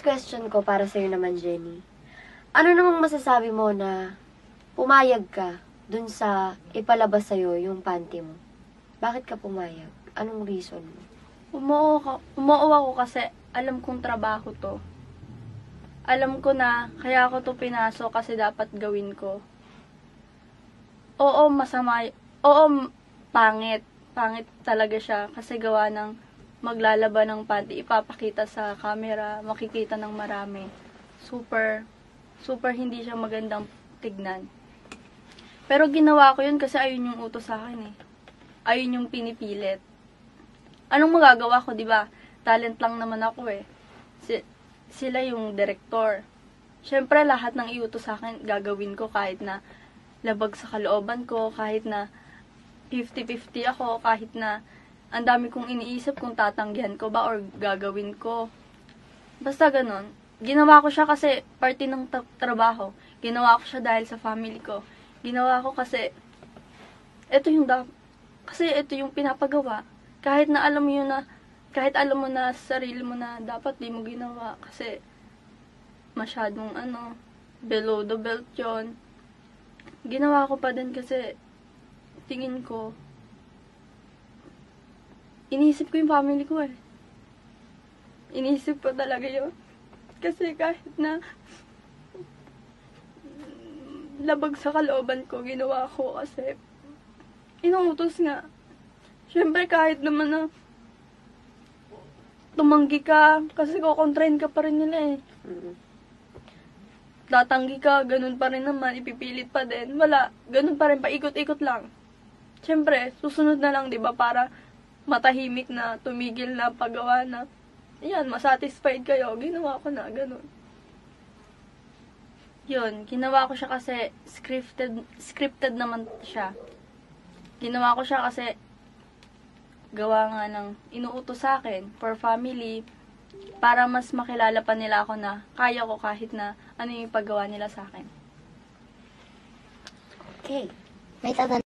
question ko para sa'yo naman, Jenny. Ano namang masasabi mo na pumayag ka dun sa ipalabas sa'yo yung panty mo? Bakit ka pumayag? Anong reason mo? Umuo ako kasi alam kong trabaho to. Alam ko na kaya ako to pinasok kasi dapat gawin ko. Oo, masama. Oo, pangit. Pangit talaga siya kasi gawa ng maglalaba ng panty, ipapakita sa camera, makikita ng marami. Super hindi siya magandang tignan. Pero ginawa ko yun kasi ayun yung utos sa akin eh. Ayun yung pinipilit. Anong magagawa ko, di ba? Talent lang naman ako eh. Sila yung director. Siyempre, lahat ng iutos sa akin, gagawin ko kahit na labag sa kalooban ko, kahit na 50-50 ako, kahit na ang dami kong iniisip kung tatanggihan ko ba or gagawin ko. Basta ganun. Ginawa ko siya kasi parte ng trabaho. Ginawa ko siya dahil sa family ko. Ginawa ko kasi ito yung pinapagawa. Kahit na alam mo yun na, kahit alam mo na sa sarili mo na dapat di mo ginawa kasi masyadong below the belt yun. Ginawa ko pa din kasi tingin ko iniisip ko yung family ko eh. Iniisip ko talaga yun. Kasi kahit na labag sa kalooban ko, ginawa ko kasi inuutos nga. Siyempre kahit naman na tumanggi ka, kasi kukontrain ka pa rin nila eh. Tatanggi ka, ganun pa rin naman, ipipilit pa din. Wala, ganun pa rin, paikot-ikot lang. Siyempre, susunod na lang, di ba, para matahimik na, tumigil na, paggawa na. Yan, masatisfied kayo. Ginawa ko na, ganun. Yun, ginawa ko siya kasi scripted naman siya. Ginawa ko siya kasi gawa nga ng inuutos sa akin for family para mas makilala pa nila ako na kaya ko kahit na ano yung paggawa nila sa akin. Okay. May tatanong